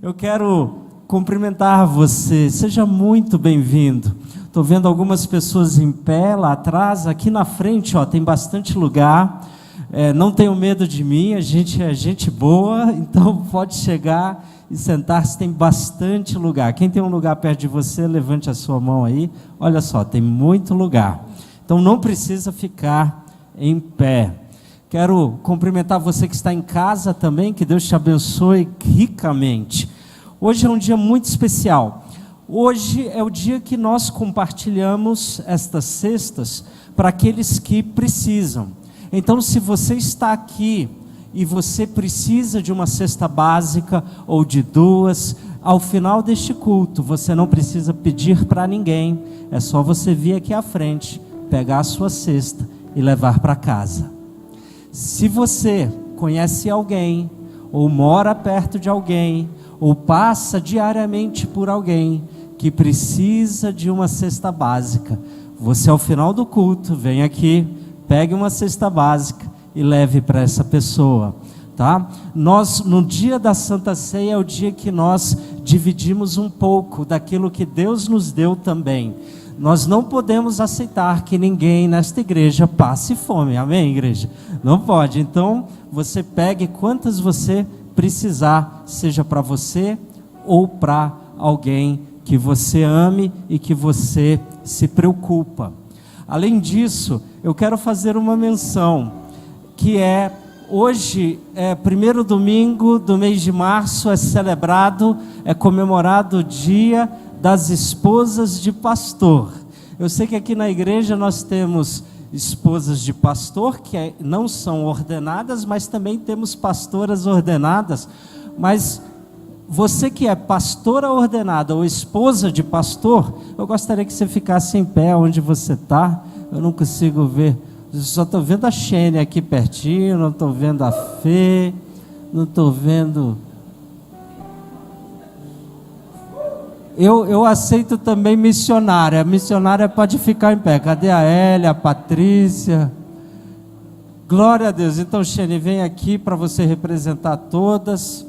Eu quero cumprimentar você, seja muito bem-vindo. Estou vendo algumas pessoas em pé lá atrás, aqui na frente tem bastante lugar. Não tenham medo de mim, a gente é gente boa, então pode chegar e sentar-se, tem bastante lugar. Quem tem um lugar perto de você, levante a sua mão aí. Olha só, tem muito lugar. Então não precisa ficar em pé. Quero cumprimentar você que está em casa também, que Deus te abençoe ricamente. Hoje é um dia muito especial. Hoje é o dia que nós compartilhamos estas cestas para aqueles que precisam. Então, se você está aqui e você precisa de uma cesta básica ou de duas, ao final deste culto, você não precisa pedir para ninguém, é só você vir aqui à frente, pegar a sua cesta e levar para casa. Se você conhece alguém, ou mora perto de alguém, ou passa diariamente por alguém que precisa de uma cesta básica, você ao final do culto, vem aqui, pegue uma cesta básica e leve para essa pessoa, tá? Nós, no dia da Santa Ceia, é o dia que nós dividimos um pouco daquilo que Deus nos deu também. Nós não podemos aceitar que ninguém nesta igreja passe fome, amém, igreja? Não pode, então você pegue quantas você precisar, seja para você ou para alguém que você ame e que você se preocupa. Além disso, eu quero fazer uma menção, que hoje é primeiro domingo do mês de março, é comemorado o Dia das Esposas de Pastor. Eu sei que aqui na igreja nós temos esposas de pastor que não são ordenadas, mas também temos pastoras ordenadas. Mas você que é pastora ordenada ou esposa de pastor, eu gostaria que você ficasse em pé onde você está. Eu não consigo ver, eu só estou vendo a Xênia aqui pertinho, não estou vendo a Fê, não estou vendo... Eu aceito também missionária. A missionária pode ficar em pé. Cadê a Hélia, a Patrícia? Glória a Deus. Então, Xene, vem aqui para você representar todas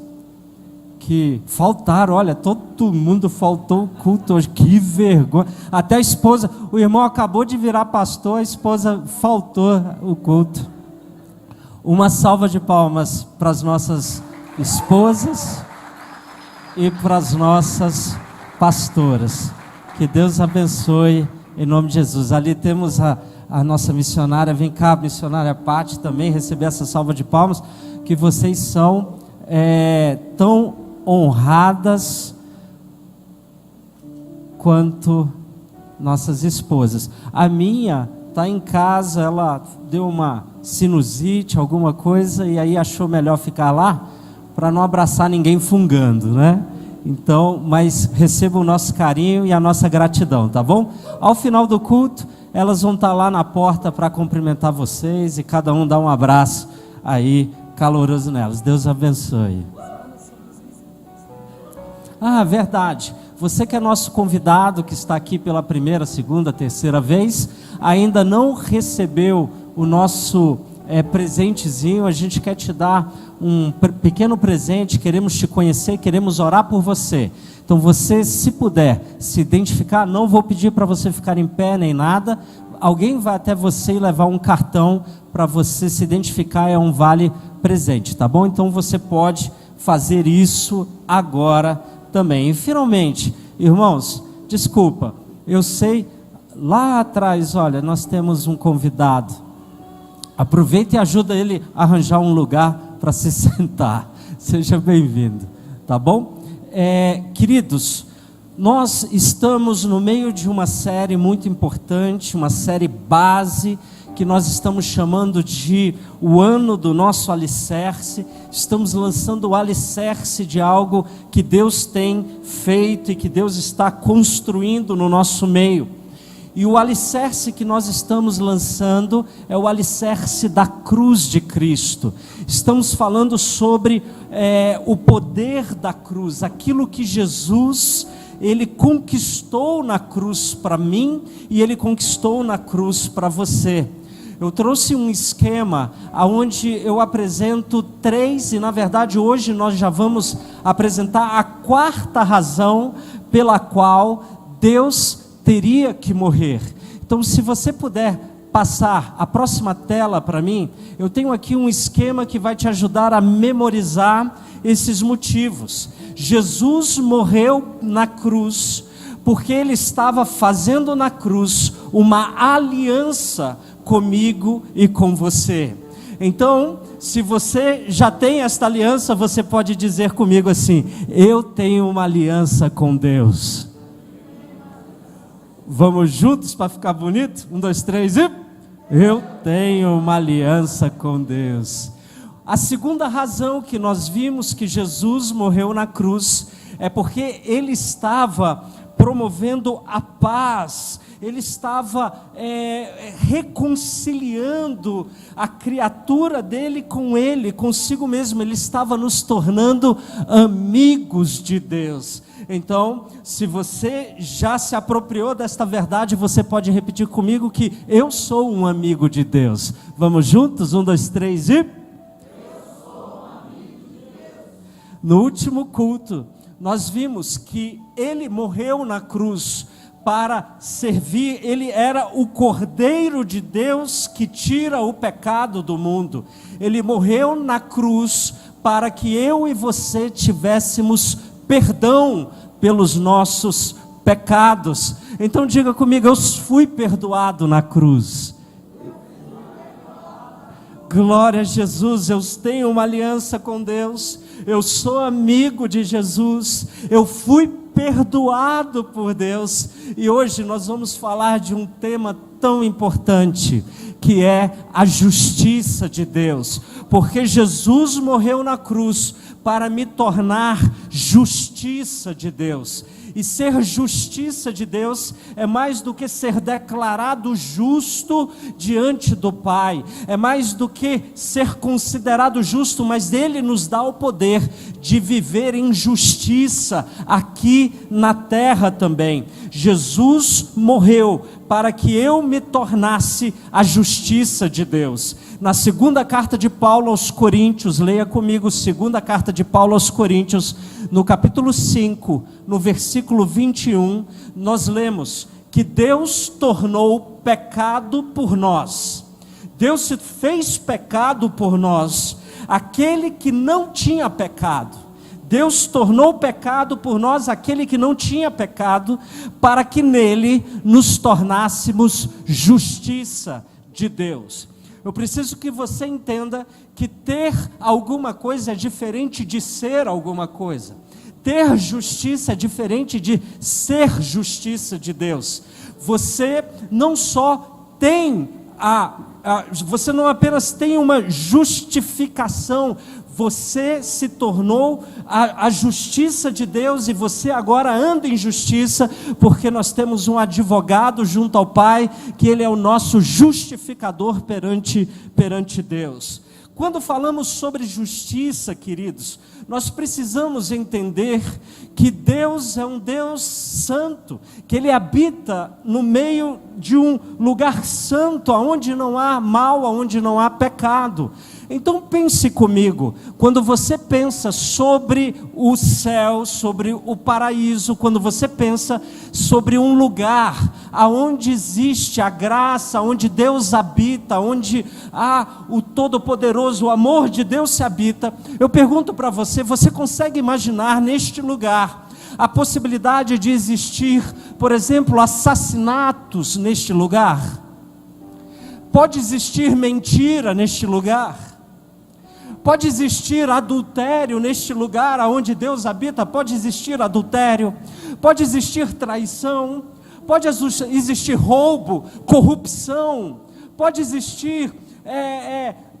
que faltaram. Olha, todo mundo faltou o culto hoje. Que vergonha. Até a esposa, o irmão acabou de virar pastor, a esposa faltou o culto. Uma salva de palmas para as nossas esposas e para as nossas pastoras. Que Deus abençoe em nome de Jesus. Ali temos a nossa missionária. Vem cá, missionária Pati, também receber essa salva de palmas, que vocês são tão honradas quanto nossas esposas. A minha está em casa, ela deu uma sinusite, alguma coisa, e aí achou melhor ficar lá para não abraçar ninguém fungando, né? Então, mas receba o nosso carinho e a nossa gratidão, tá bom? Ao final do culto, elas vão estar lá na porta para cumprimentar vocês e cada um dá um abraço aí caloroso nelas. Deus abençoe. Verdade. Você que é nosso convidado, que está aqui pela primeira, segunda, terceira vez, ainda não recebeu o nosso presentezinho, a gente quer te dar um pequeno presente, queremos te conhecer, queremos orar por você. Então você, se puder se identificar, não vou pedir para você ficar em pé nem nada, alguém vai até você e levar um cartão para você se identificar, é um vale presente, tá bom? Então você pode fazer isso agora também. E finalmente, irmãos, desculpa, eu sei, lá atrás, olha, nós temos um convidado. Aproveita e ajuda ele a arranjar um lugar para se sentar. Seja bem-vindo, tá bom? Queridos, nós estamos no meio de uma série muito importante, uma série base, que nós estamos chamando de o ano do nosso alicerce. Estamos lançando o alicerce de algo que Deus tem feito e que Deus está construindo no nosso meio. E o alicerce que nós estamos lançando é o alicerce da cruz de Cristo. Estamos falando sobre o poder da cruz, aquilo que Jesus, Ele conquistou na cruz para mim e Ele conquistou na cruz para você. eu trouxe um esquema onde eu apresento 3, e na verdade hoje nós já vamos apresentar a 4ª razão pela qual Deus teria que morrer. Então, se você puder passar a próxima tela para mim, eu tenho aqui um esquema que vai te ajudar a memorizar esses motivos. Jesus morreu na cruz porque Ele estava fazendo na cruz uma aliança comigo e com você. Então, se você já tem esta aliança, você pode dizer comigo assim: eu tenho uma aliança com Deus. Vamos juntos para ficar bonito? 1, 2, 3 e... eu tenho uma aliança com Deus. A segunda razão que nós vimos que Jesus morreu na cruz é porque Ele estava promovendo a paz, Ele estava reconciliando a criatura dele com Ele, consigo mesmo. Ele estava nos tornando amigos de Deus. Então, se você já se apropriou desta verdade, você pode repetir comigo que eu sou um amigo de Deus. Vamos juntos? 1, 2, 3 e... eu sou um amigo de Deus. No último culto, nós vimos que Ele morreu na cruz para servir. Ele era o Cordeiro de Deus que tira o pecado do mundo. Ele morreu na cruz para que eu e você tivéssemos perdão pelos nossos pecados. Então diga comigo: eu fui perdoado na cruz. Glória a Jesus, eu tenho uma aliança com Deus, eu sou amigo de Jesus, eu fui perdoado por Deus. E hoje nós vamos falar de um tema tão importante, que é a justiça de Deus, porque Jesus morreu na cruz para me tornar justiça de Deus. E ser justiça de Deus é mais do que ser declarado justo diante do Pai, é mais do que ser considerado justo, mas Ele nos dá o poder de viver em justiça aqui na terra também. Jesus morreu para que eu me tornasse a justiça de Deus. Na segunda carta de Paulo aos Coríntios, leia comigo, segunda carta de Paulo aos Coríntios, no capítulo 5, no versículo 21, nós lemos que Deus tornou pecado por nós. Deus se fez pecado por nós, aquele que não tinha pecado. Deus tornou pecado por nós aquele que não tinha pecado, para que nele nos tornássemos justiça de Deus. Eu preciso que você entenda que ter alguma coisa é diferente de ser alguma coisa. Ter justiça é diferente de ser justiça de Deus. Você não só tem você não apenas tem uma justificação, você se tornou a justiça de Deus, e você agora anda em justiça, porque nós temos um advogado junto ao Pai, que Ele é o nosso justificador perante Deus. Quando falamos sobre justiça, queridos, nós precisamos entender que Deus é um Deus santo, que Ele habita no meio de um lugar santo, onde não há mal, onde não há pecado. Então pense comigo, quando você pensa sobre o céu, sobre o paraíso, quando você pensa sobre um lugar aonde existe a graça, onde Deus habita, onde há o Todo-Poderoso, o amor de Deus se habita, eu pergunto para você, você consegue imaginar neste lugar a possibilidade de existir, por exemplo, assassinatos neste lugar? Pode existir mentira neste lugar? Pode existir adultério neste lugar onde Deus habita? Pode existir adultério, pode existir traição, pode existir roubo, corrupção, pode existir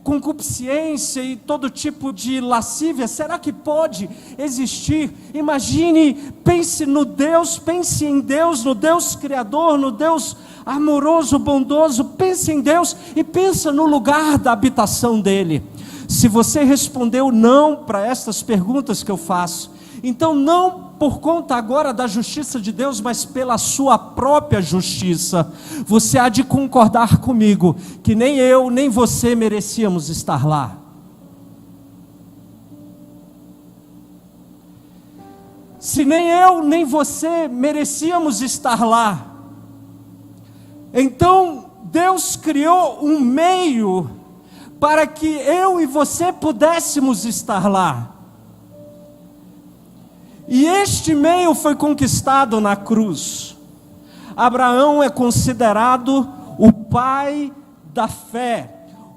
concupiscência e todo tipo de lascívia. Será que pode existir? Imagine, pense no Deus, pense em Deus, no Deus Criador, no Deus amoroso, bondoso. Pense em Deus e pensa no lugar da habitação dEle. Se você respondeu não para estas perguntas que eu faço, então não por conta agora da justiça de Deus, mas pela sua própria justiça, você há de concordar comigo, que nem eu, nem você merecíamos estar lá. Se nem eu, nem você merecíamos estar lá, então Deus criou um meio para que eu e você pudéssemos estar lá. E este meio foi conquistado na cruz. Abraão é considerado o pai da fé.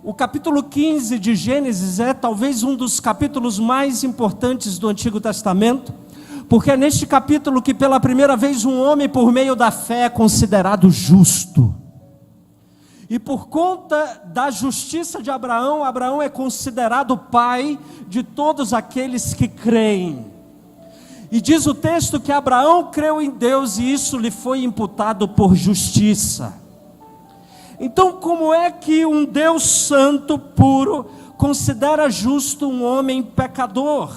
O capítulo 15 de Gênesis é talvez um dos capítulos mais importantes do Antigo Testamento, porque é neste capítulo que pela primeira vez um homem por meio da fé é considerado justo. E por conta da justiça de Abraão, Abraão é considerado pai de todos aqueles que creem. E diz o texto que Abraão creu em Deus e isso lhe foi imputado por justiça. Então, como é que um Deus santo, puro, considera justo um homem pecador?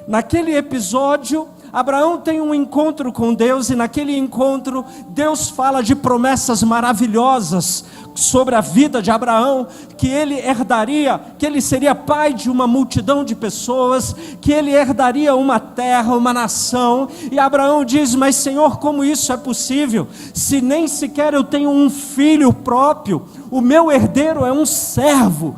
Naquele episódio, Abraão tem um encontro com Deus, e naquele encontro, Deus fala de promessas maravilhosas sobre a vida de Abraão, que ele herdaria, que ele seria pai de uma multidão de pessoas, que ele herdaria uma terra, uma nação. E Abraão diz: mas Senhor, como isso é possível, se nem sequer eu tenho um filho próprio? O meu herdeiro é um servo,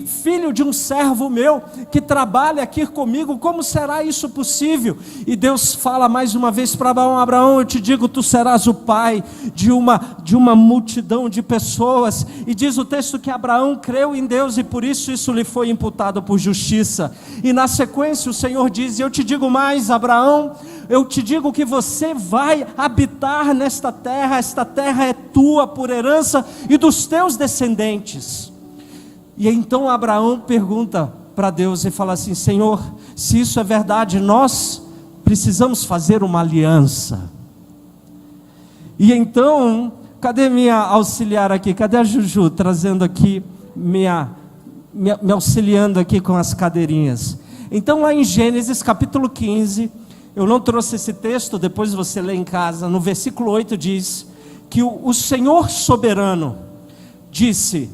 filho de um servo meu, que trabalha aqui comigo, como será isso possível? E Deus fala mais uma vez para Abraão: Abraão, eu te digo, tu serás o pai de uma multidão de pessoas. E diz o texto que Abraão creu em Deus, e por isso lhe foi imputado por justiça. E na sequência o Senhor diz: eu te digo mais, Abraão, eu te digo que você vai habitar nesta terra, esta terra é tua por herança e dos teus descendentes. E então Abraão pergunta para Deus e fala assim: Senhor, se isso é verdade, nós precisamos fazer uma aliança. E então, cadê minha auxiliar aqui? Cadê a Juju, trazendo aqui, me auxiliando aqui com as cadeirinhas? Então lá em Gênesis capítulo 15, eu não trouxe esse texto, depois você lê em casa, no versículo 8 diz que o Senhor soberano disse: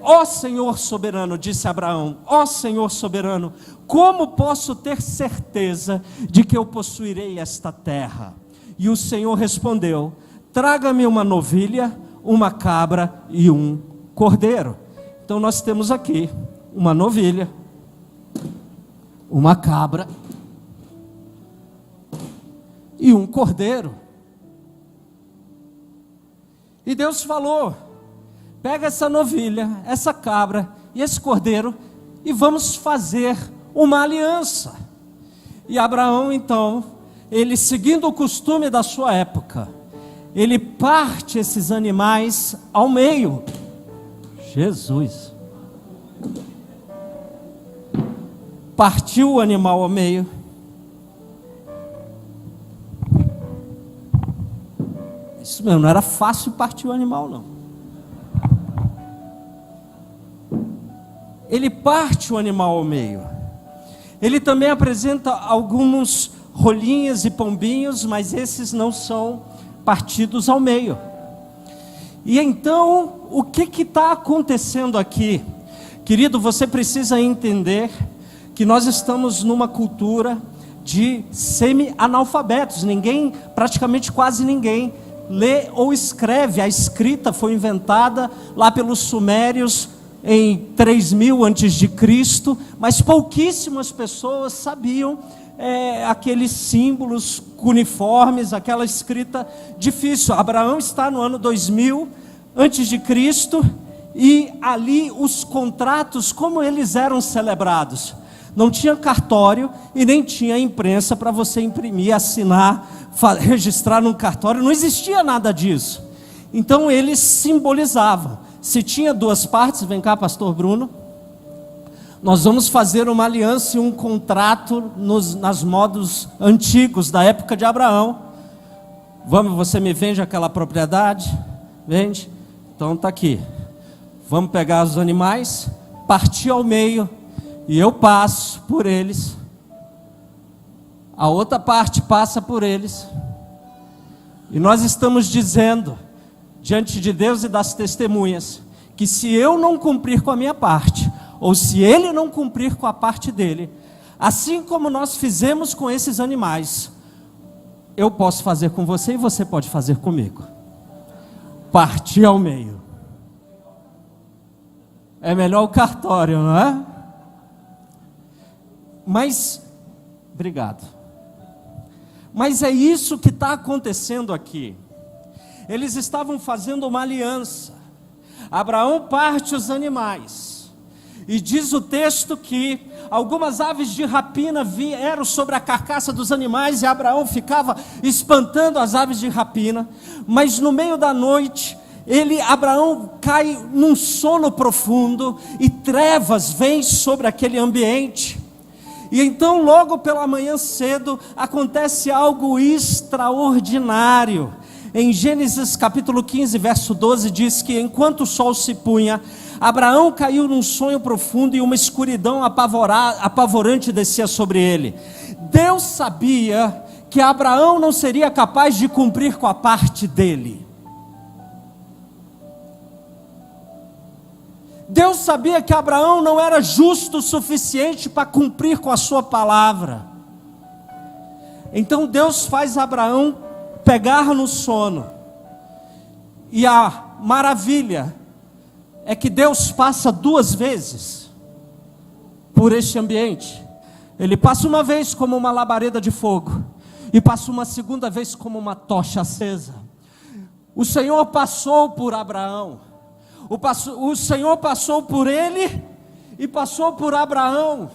ó Senhor soberano, disse Abraão, ó Senhor soberano, como posso ter certeza de que eu possuirei esta terra? E o Senhor respondeu: traga-me uma novilha, uma cabra e um cordeiro. Então nós temos aqui uma novilha, uma cabra e um cordeiro. E Deus falou: pega essa novilha, essa cabra e esse cordeiro e vamos fazer uma aliança. E Abraão então, ele seguindo o costume da sua época, ele parte esses animais ao meio. Jesus. Partiu o animal ao meio. Isso mesmo, não era fácil partir o animal, não. Ele parte o animal ao meio. Ele também apresenta alguns rolinhas e pombinhos, mas esses não são partidos ao meio. E então, o que está acontecendo aqui? Querido, você precisa entender que nós estamos numa cultura de semi-analfabetos. Praticamente quase ninguém lê ou escreve. A escrita foi inventada lá pelos sumérios em 3000 antes de Cristo, mas pouquíssimas pessoas sabiam aqueles símbolos cuneiformes, aquela escrita difícil. Abraão está no ano 2000 antes de Cristo, e ali os contratos, como eles eram celebrados? Não tinha cartório e nem tinha imprensa para você imprimir, assinar, registrar num cartório, não existia nada disso. Então eles simbolizavam. Se tinha duas partes, vem cá, pastor Bruno, nós vamos fazer uma aliança e um contrato nas modos antigos da época de Abraão. Você me vende aquela propriedade? Vende? Então está aqui. Vamos pegar os animais, partir ao meio, e eu passo por eles a outra parte passa por eles, e nós estamos dizendo, diante de Deus e das testemunhas, que se eu não cumprir com a minha parte, ou se ele não cumprir com a parte dele, assim como nós fizemos com esses animais, eu posso fazer com você e você pode fazer comigo. Partir ao meio. É melhor o cartório, não é? Mas, obrigado. Mas é isso que está acontecendo aqui. Eles estavam fazendo uma aliança. Abraão parte os animais. E diz o texto que algumas aves de rapina vieram sobre a carcaça dos animais e Abraão ficava espantando as aves de rapina. Mas no meio da noite, Abraão cai num sono profundo e trevas vêm sobre aquele ambiente. E então logo pela manhã cedo acontece algo extraordinário. Em Gênesis capítulo 15, verso 12 diz que enquanto o sol se punha, Abraão caiu num sonho profundo e uma escuridão apavorante descia sobre ele. Deus sabia que Abraão não seria capaz de cumprir com a parte dele. Deus sabia que Abraão não era justo o suficiente para cumprir com a sua palavra. Então Deus faz Abraão pegar no sono. E a maravilha é que Deus passa 2 vezes por este ambiente. Ele passa uma vez como uma labareda de fogo, e passa uma segunda vez como uma tocha acesa. O Senhor passou por Abraão, o Senhor passou por ele, e passou por Abraão,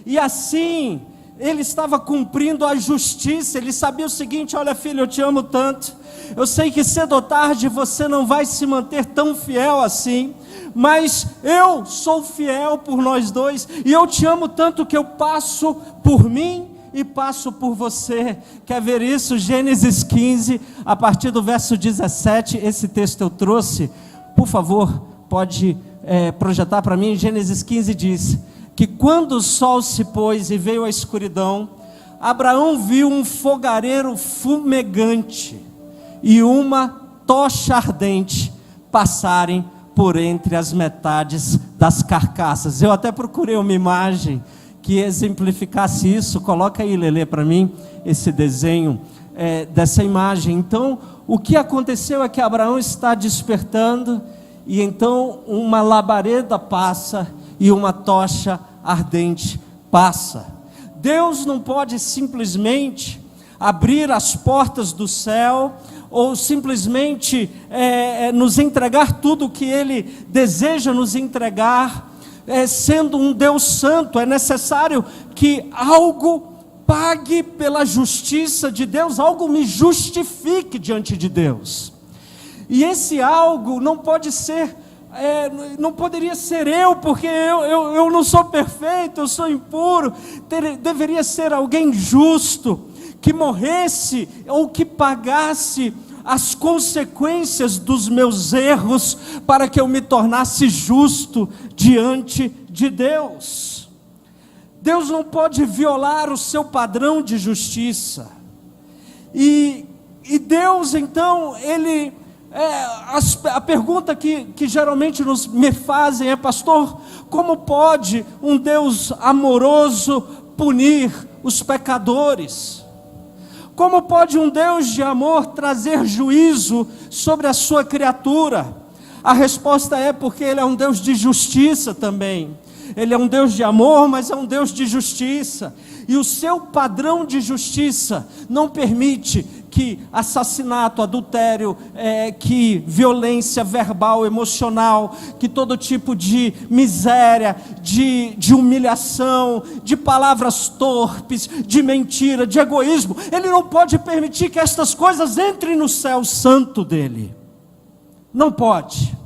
e assim, ele estava cumprindo a justiça. Ele sabia o seguinte: olha filho, eu te amo tanto, eu sei que cedo ou tarde você não vai se manter tão fiel assim, mas eu sou fiel por nós dois, e eu te amo tanto que eu passo por mim e passo por você. Quer ver isso? Gênesis 15, a partir do verso 17, esse texto eu trouxe, por favor, pode projetar para mim. Gênesis 15 diz que quando o sol se pôs e veio a escuridão, Abraão viu um fogareiro fumegante e uma tocha ardente passarem por entre as metades das carcaças. Eu até procurei uma imagem que exemplificasse isso. Coloca aí, Lelê, para mim, esse desenho dessa imagem. Então, o que aconteceu é que Abraão está despertando, e então uma labareda passa e uma tocha ardente passa. Deus não pode simplesmente abrir as portas do céu, ou simplesmente nos entregar tudo o que Ele deseja nos entregar. Sendo um Deus santo, é necessário que algo pague pela justiça de Deus, algo me justifique diante de Deus. E esse algo não pode ser, não poderia ser eu, porque eu não sou perfeito, eu sou impuro. Deveria ser alguém justo, que morresse ou que pagasse as consequências dos meus erros, para que eu me tornasse justo diante de Deus. Deus não pode violar o seu padrão de justiça. E Deus, então, Ele... a pergunta que geralmente me fazem é: pastor, como pode um Deus amoroso punir os pecadores? Como pode um Deus de amor trazer juízo sobre a sua criatura? A resposta é porque Ele é um Deus de justiça também. Ele é um Deus de amor, mas é um Deus de justiça. E o seu padrão de justiça não permite que assassinato, adultério, que violência verbal, emocional, que todo tipo de miséria, de humilhação, de palavras torpes, de mentira, de egoísmo, Ele não pode permitir que estas coisas entrem no céu santo dEle. Não pode.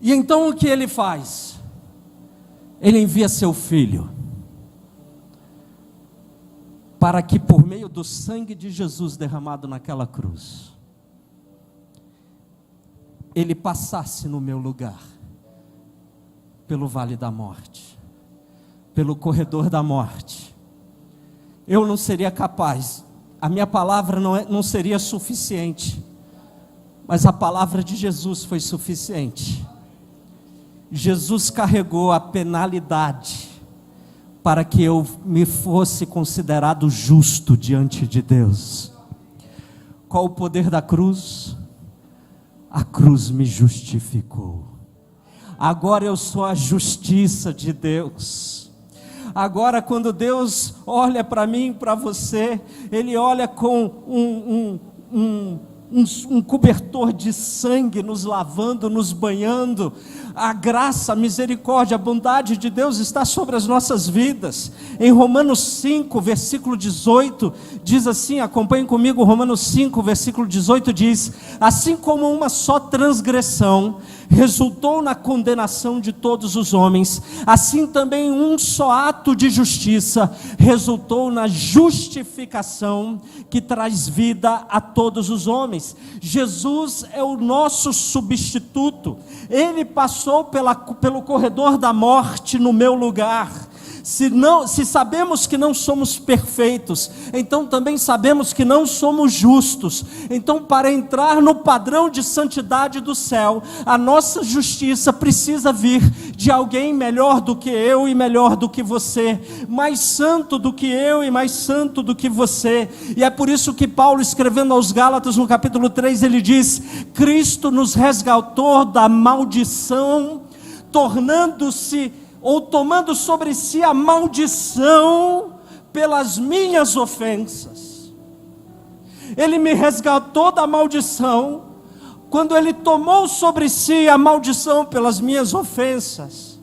E então o que Ele faz? Ele envia seu Filho, para que por meio do sangue de Jesus derramado naquela cruz, Ele passasse no meu lugar, pelo vale da morte, pelo corredor da morte, eu não seria capaz, a minha palavra não seria suficiente, mas a palavra de Jesus foi suficiente. Jesus carregou a penalidade para que eu me fosse considerado justo diante de Deus. Qual o poder da cruz? A cruz me justificou. Agora eu sou a justiça de Deus. Agora, quando Deus olha para mim e para você, Ele olha com um cobertor de sangue nos lavando, nos banhando. A graça, a misericórdia, a bondade de Deus está sobre as nossas vidas. Em Romanos 5, versículo 18, diz assim, acompanhem comigo, Romanos 5, versículo 18 diz: assim como uma só transgressão resultou na condenação de todos os homens, assim também um só ato de justiça resultou na justificação que traz vida a todos os homens. Jesus é o nosso substituto. Ele passou pelo corredor da morte no meu lugar. Se sabemos que não somos perfeitos, então também sabemos que não somos justos. Então, para entrar no padrão de santidade do céu, a nossa justiça precisa vir de alguém melhor do que eu e melhor do que você, mais santo do que eu e mais santo do que você. E é por isso que Paulo, escrevendo aos Gálatas no capítulo 3, ele diz: Cristo nos resgatou da maldição, tomando sobre si a maldição pelas minhas ofensas. Ele me resgatou da maldição, quando Ele tomou sobre si a maldição pelas minhas ofensas.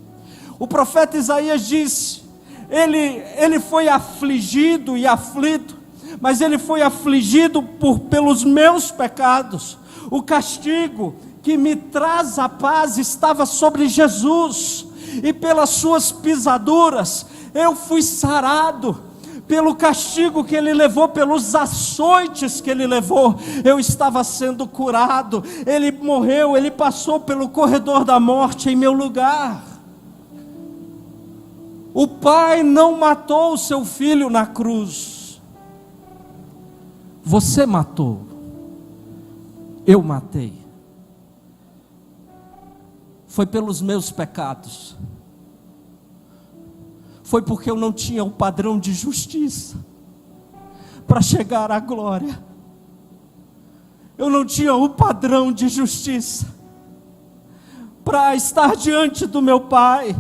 O profeta Isaías disse, ele foi afligido e aflito, mas Ele foi afligido pelos meus pecados. O castigo que me traz a paz estava sobre Jesus, e pelas suas pisaduras eu fui sarado. Pelo castigo que Ele levou, pelos açoites que Ele levou, eu estava sendo curado. Ele morreu, Ele passou pelo corredor da morte em meu lugar. O Pai não matou o seu Filho na cruz. Você matou. Eu matei. Foi pelos meus pecados. Foi porque eu não tinha o padrão de justiça para chegar à glória. Eu não tinha o padrão de justiça para estar diante do meu Pai.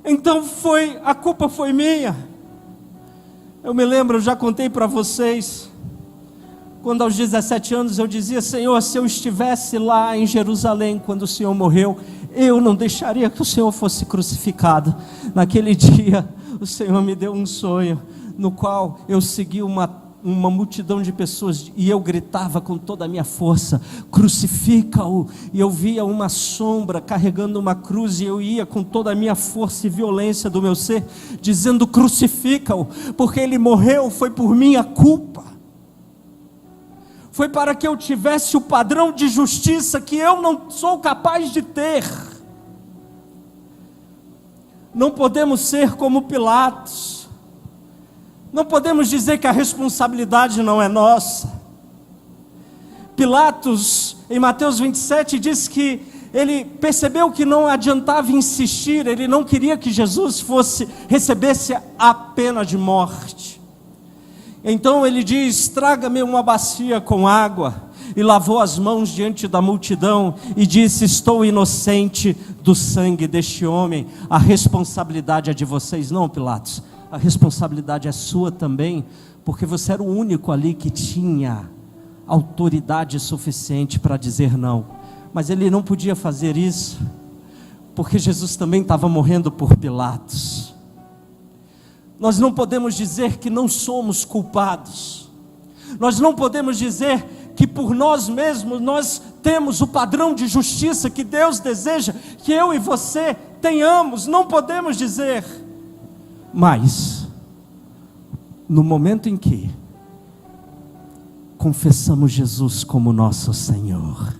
Então a culpa foi minha. Eu me lembro, eu já contei para vocês, quando aos 17 anos eu dizia: Senhor, se eu estivesse lá em Jerusalém quando o Senhor morreu, eu não deixaria que o Senhor fosse crucificado. Naquele dia, o Senhor me deu um sonho, no qual eu segui uma multidão de pessoas, e eu gritava com toda a minha força: crucifica-o. E eu via uma sombra carregando uma cruz, e eu ia com toda a minha força e violência do meu ser, dizendo: crucifica-o, porque ele morreu, foi por minha culpa. Foi para que eu tivesse o padrão de justiça que eu não sou capaz de ter. Não podemos ser como Pilatos. Não podemos dizer que a responsabilidade não é nossa. Pilatos, em Mateus 27, diz que ele percebeu que não adiantava insistir, ele não queria que Jesus recebesse a pena de morte. Então ele diz: traga-me uma bacia com água, e lavou as mãos diante da multidão, e disse: estou inocente do sangue deste homem. A responsabilidade é de vocês, não, Pilatos. A responsabilidade é sua também, porque você era o único ali que tinha autoridade suficiente para dizer não. Mas ele não podia fazer isso, porque Jesus também estava morrendo por Pilatos. Nós não podemos dizer que não somos culpados. Nós não podemos dizer que por nós mesmos nós temos o padrão de justiça que Deus deseja que eu e você tenhamos. Não podemos dizer. Mas no momento em que confessamos Jesus como nosso Senhor,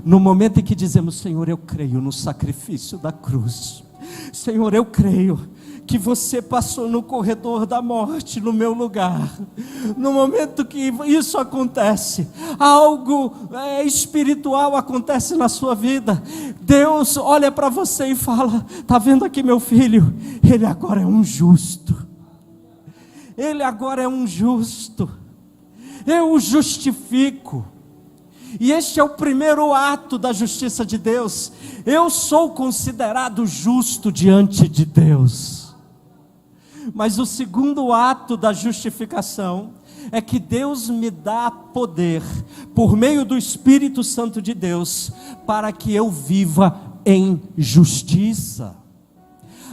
no momento em que dizemos: Senhor, eu creio no sacrifício da cruz, Senhor, eu creio que você passou no corredor da morte, no meu lugar. No momento que isso acontece, algo espiritual acontece na sua vida. Deus olha para você e fala: está vendo aqui meu filho? Ele agora é um justo. Ele agora é um justo. Eu o justifico. E este é o primeiro ato da justiça de Deus. Eu sou considerado justo diante de Deus. Mas o segundo ato da justificação é que Deus me dá poder, por meio do Espírito Santo de Deus, para que eu viva em justiça.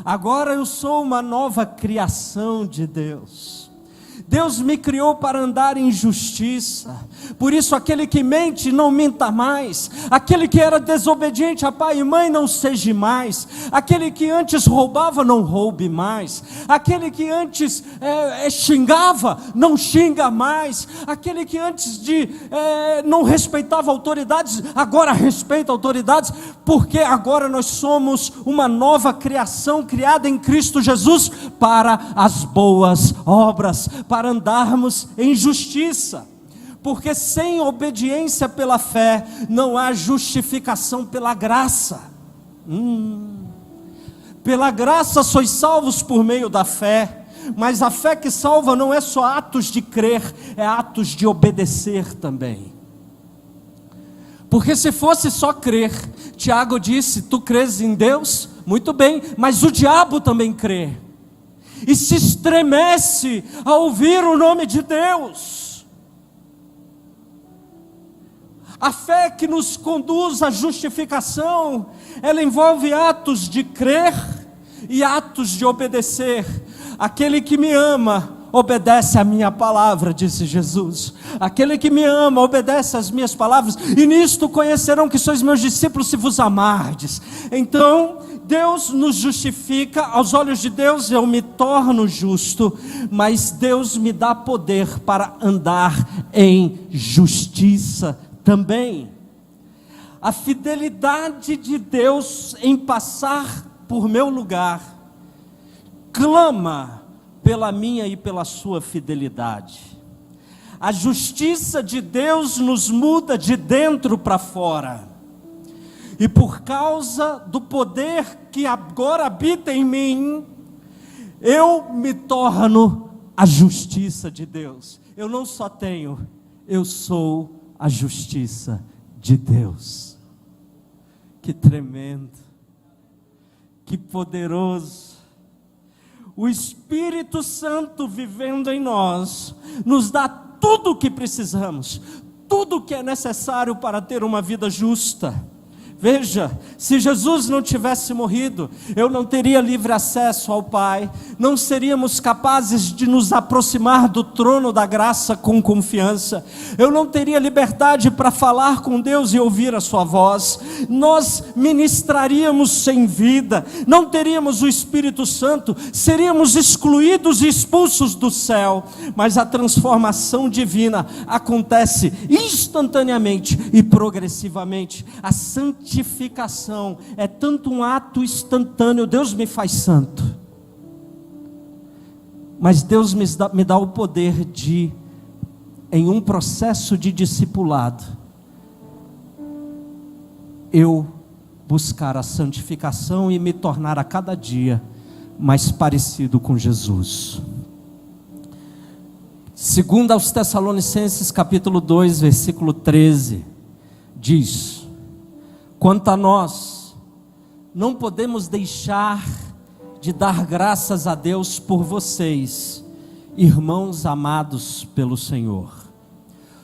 Agora eu sou uma nova criação de Deus. Deus me criou para andar em justiça. Por isso aquele que mente, não minta mais. Aquele que era desobediente a pai e mãe, não seja mais. Aquele que antes roubava, não roube mais. Aquele que antes xingava, não xinga mais. Aquele que antes não respeitava autoridades, agora respeita autoridades. Porque agora nós somos uma nova criação, criada em Cristo Jesus, para as boas obras, para andarmos em justiça. Porque sem obediência pela fé, não há justificação pela graça. Pela graça sois salvos por meio da fé. Mas a fé que salva não é só atos de crer, é atos de obedecer também. Porque se fosse só crer, Tiago disse: tu crês em Deus? Muito bem, mas o diabo também crê. E se estremece ao ouvir o nome de Deus. A fé que nos conduz à justificação, ela envolve atos de crer e atos de obedecer. Aquele que me ama, obedece a minha palavra, disse Jesus. Aquele que me ama, obedece as minhas palavras, e nisto conhecerão que sois meus discípulos, se vos amardes. Então, Deus nos justifica. Aos olhos de Deus eu me torno justo, mas Deus me dá poder para andar em justiça também. A fidelidade de Deus em passar por meu lugar clama pela minha e pela sua fidelidade. A justiça de Deus nos muda de dentro para fora. E por causa do poder que agora habita em mim, eu me torno a justiça de Deus. Eu não só tenho, eu sou a justiça de Deus. Que tremendo, que poderoso. O Espírito Santo vivendo em nós, nos dá tudo o que precisamos, tudo o que é necessário para ter uma vida justa. Veja, se Jesus não tivesse morrido, eu não teria livre acesso ao Pai, não seríamos capazes de nos aproximar do trono da graça com confiança, eu não teria liberdade para falar com Deus e ouvir a sua voz, nós ministraríamos sem vida, não teríamos o Espírito Santo, seríamos excluídos e expulsos do céu. Mas a transformação divina acontece instantaneamente e progressivamente. A santificação é tanto um ato instantâneo. Deus me faz santo, mas Deus me dá o poder de, em um processo de discipulado, eu buscar a santificação e me tornar a cada dia mais parecido com Jesus. Segundo aos Tessalonicenses capítulo 2, versículo 13, diz: quanto a nós, não podemos deixar de dar graças a Deus por vocês, irmãos amados pelo Senhor.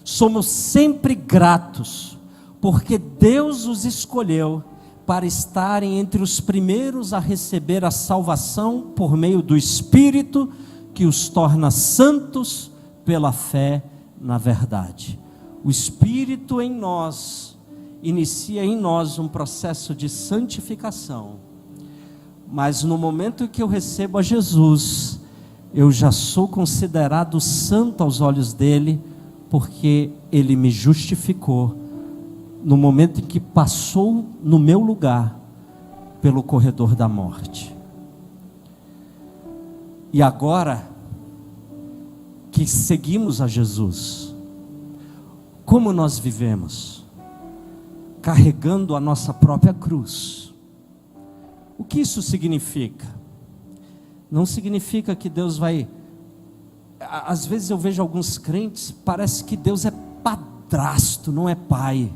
Somos sempre gratos, porque Deus os escolheu para estarem entre os primeiros a receber a salvação por meio do Espírito, que os torna santos pela fé na verdade. O Espírito em nós inicia em nós um processo de santificação, mas no momento que eu recebo a Jesus, eu já sou considerado santo aos olhos dele, porque ele me justificou no momento em que passou no meu lugar pelo corredor da morte. E agora que seguimos a Jesus, como nós vivemos? Carregando a nossa própria cruz. O que isso significa? Não significa que Deus vai... Às vezes eu vejo alguns crentes, parece que Deus é padrasto, não é pai.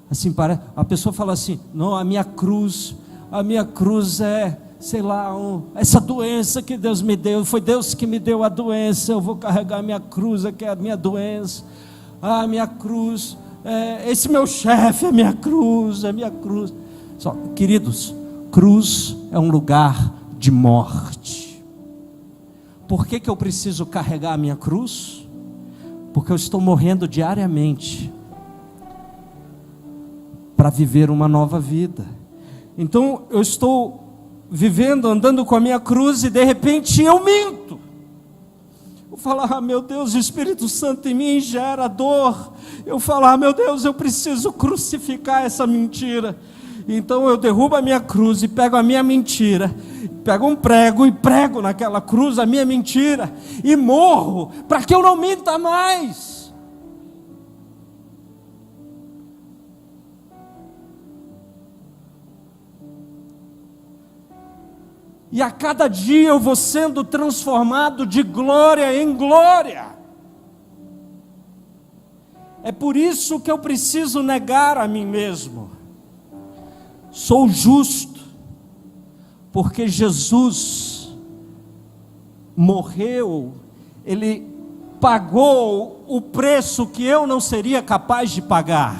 Assim, a pessoa fala assim: não, a minha cruz é, sei lá, essa doença que Deus me deu, foi Deus que me deu a doença, eu vou carregar a minha cruz, que é a minha doença. Ah, minha cruz, esse meu chefe é minha cruz, é minha cruz. Só, queridos, cruz é um lugar de morte. Por que eu preciso carregar a minha cruz? Porque eu estou morrendo diariamente para viver uma nova vida. Então eu estou vivendo, andando com a minha cruz, e de repente eu minto. Eu falo: ah, meu Deus, o Espírito Santo em mim gera dor. Eu falo: ah, meu Deus, eu preciso crucificar essa mentira. Então eu derrubo a minha cruz e pego a minha mentira, pego um prego e prego naquela cruz a minha mentira, e morro, para que eu não minta mais. E a cada dia eu vou sendo transformado de glória em glória. É por isso que eu preciso negar a mim mesmo. Sou justo, porque Jesus morreu, Ele pagou o preço que eu não seria capaz de pagar.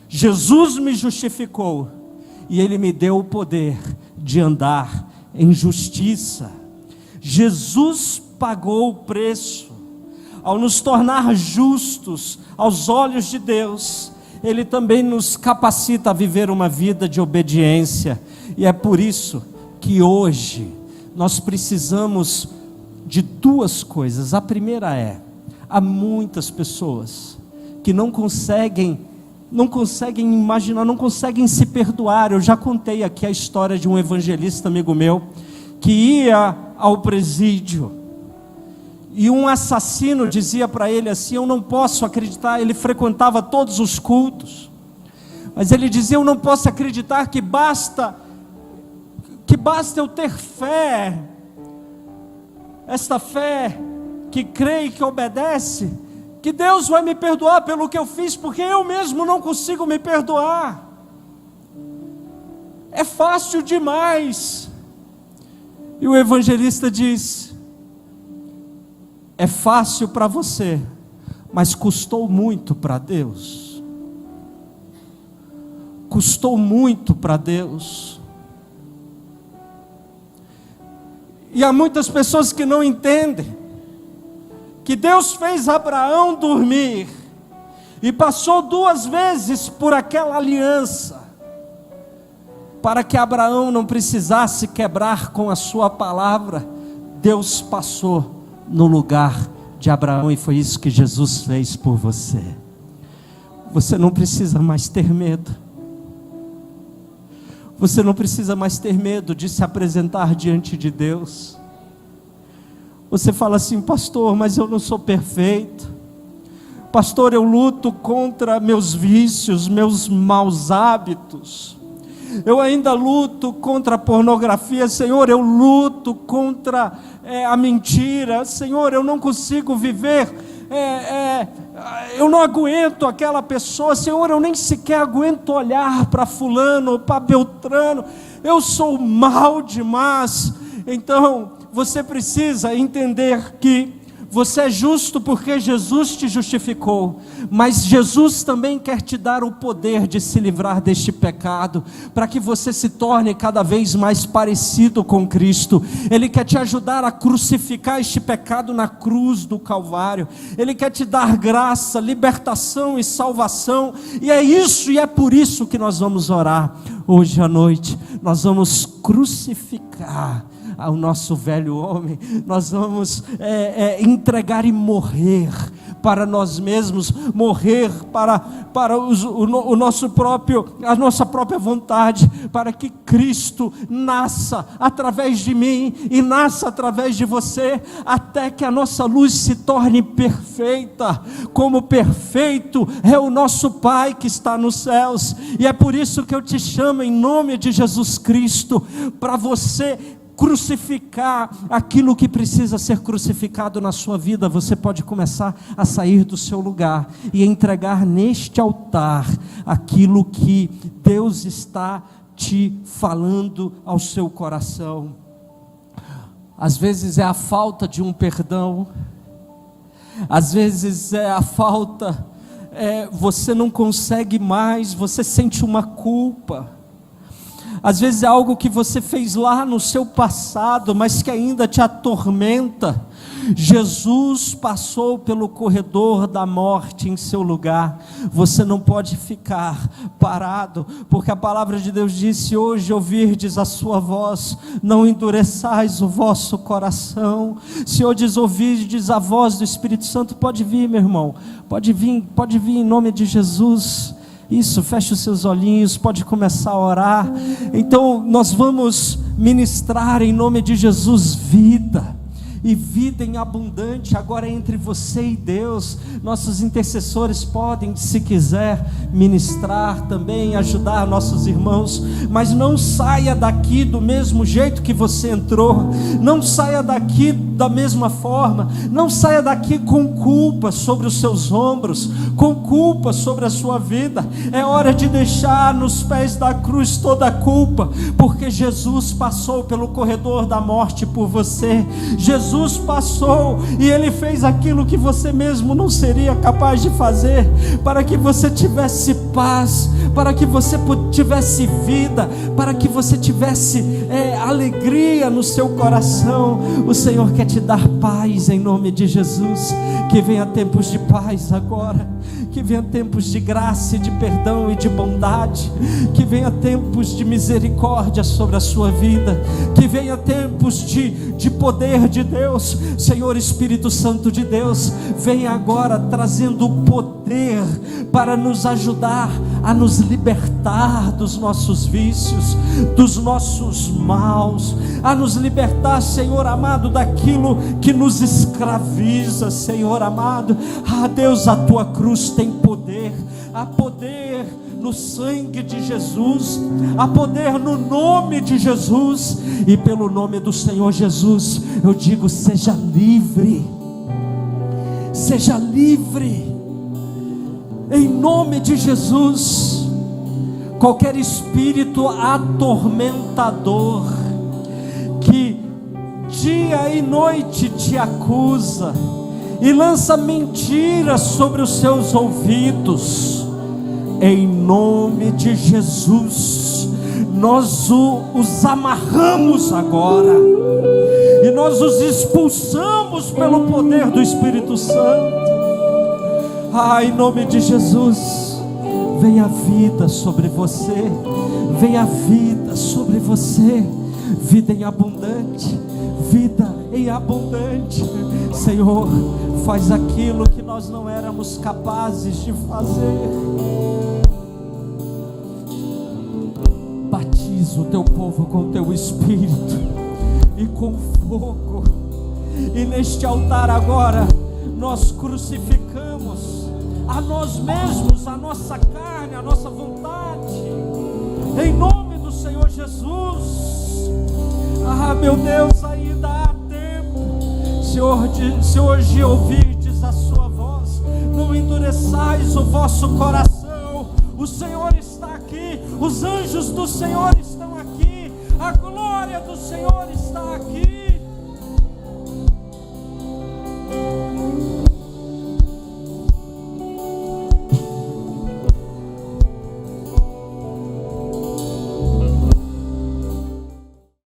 Jesus me justificou, e Ele me deu o poder de andar em justiça. Jesus pagou o preço, ao nos tornar justos aos olhos de Deus. Ele também nos capacita a viver uma vida de obediência. E é por isso que hoje nós precisamos de duas coisas. A primeira há muitas pessoas que não conseguem imaginar, não conseguem se perdoar. Eu já contei aqui a história de um evangelista amigo meu, que ia ao presídio, e um assassino dizia para ele assim: eu não posso acreditar. Ele frequentava todos os cultos, mas ele dizia: eu não posso acreditar que basta eu ter fé, esta fé que crê e que obedece, que Deus vai me perdoar pelo que eu fiz, porque eu mesmo não consigo me perdoar. É fácil demais. E o evangelista diz: é fácil para você, mas custou muito para Deus. Custou muito para Deus. E há muitas pessoas que não entendem que Deus fez Abraão dormir e passou 2 vezes por aquela aliança, para que Abraão não precisasse quebrar com a sua palavra. Deus passou no lugar de Abraão, e foi isso que Jesus fez por você. Você não precisa mais ter medo. Você não precisa mais ter medo de se apresentar diante de Deus. Você fala assim: pastor, mas eu não sou perfeito. Pastor, eu luto contra meus vícios, meus maus hábitos. Eu ainda luto contra a pornografia. Senhor, eu luto contra a mentira. Senhor, eu não consigo viver, eu não aguento aquela pessoa. Senhor, eu nem sequer aguento olhar para fulano ou para Beltrano. Eu sou mau demais. Então, você precisa entender que você é justo porque Jesus te justificou, mas Jesus também quer te dar o poder de se livrar deste pecado, para que você se torne cada vez mais parecido com Cristo. Ele quer te ajudar a crucificar este pecado na cruz do Calvário. Ele quer te dar graça, libertação e salvação, e é isso, e é por isso que nós vamos orar hoje à noite. Nós vamos crucificar ao nosso velho homem, nós vamos entregar e morrer para nós mesmos, morrer para a nossa própria vontade, para que Cristo nasça através de mim e nasça através de você, até que a nossa luz se torne perfeita, como perfeito é o nosso Pai que está nos céus. E é por isso que eu te chamo em nome de Jesus Cristo, para você crucificar aquilo que precisa ser crucificado na sua vida. Você pode começar a sair do seu lugar e entregar neste altar aquilo que Deus está te falando ao seu coração. Às vezes é a falta de um perdão, às vezes é a falta, você não consegue mais, você sente uma culpa. Às vezes é algo que você fez lá no seu passado, mas que ainda te atormenta. Jesus passou pelo corredor da morte em seu lugar. Você não pode ficar parado, porque a palavra de Deus diz: se hoje ouvirdes a sua voz, não endureçais o vosso coração. Se hoje ouvirdes a voz do Espírito Santo, pode vir, meu irmão, pode vir em nome de Jesus. Isso, feche os seus olhinhos, pode começar a orar. Então nós vamos ministrar em nome de Jesus vida, e vida em abundante, agora entre você e Deus. Nossos intercessores podem, se quiser, ministrar também, ajudar nossos irmãos, mas não saia daqui do mesmo jeito que você entrou, não saia daqui da mesma forma, não saia daqui com culpa sobre os seus ombros, com culpa sobre a sua vida. É hora de deixar nos pés da cruz toda a culpa, porque Jesus passou pelo corredor da morte por você. Jesus passou e Ele fez aquilo que você mesmo não seria capaz de fazer, para que você tivesse paz, para que você tivesse vida, para que você tivesse alegria no seu coração. O Senhor quer te dar paz em nome de Jesus. Que venha tempos de paz agora, que venha tempos de graça e de perdão e de bondade, que venha tempos de misericórdia sobre a sua vida, que venha tempos de poder de Deus. Senhor Espírito Santo de Deus, venha agora trazendo o poder para nos ajudar a nos libertar dos nossos vícios, dos nossos maus, a nos libertar, Senhor amado, daquilo que nos escraviza, Senhor amado. Deus, a tua cruz tem poder, há poder no sangue de Jesus, há poder no nome de Jesus, e pelo nome do Senhor Jesus eu digo: seja livre, seja livre, em nome de Jesus. Qualquer espírito atormentador que dia e noite te acusa e lança mentiras sobre os seus ouvidos, em nome de Jesus, nós os amarramos agora, e nós os expulsamos pelo poder do Espírito Santo. Em nome de Jesus, venha vida sobre você, venha vida sobre você, vida em abundante, vida em abundante. Senhor, faz aquilo que nós não éramos capazes de fazer. Batiza o teu povo com o teu Espírito e com fogo. E neste altar agora nós crucificamos a nós mesmos, a nossa carne, a nossa vontade, em nome do Senhor Jesus. Meu Deus, ainda há tempo. Se hoje ouvirdes a sua voz, não endureçais o vosso coração. O Senhor está aqui, os anjos do Senhor estão aqui, a glória do Senhor está aqui.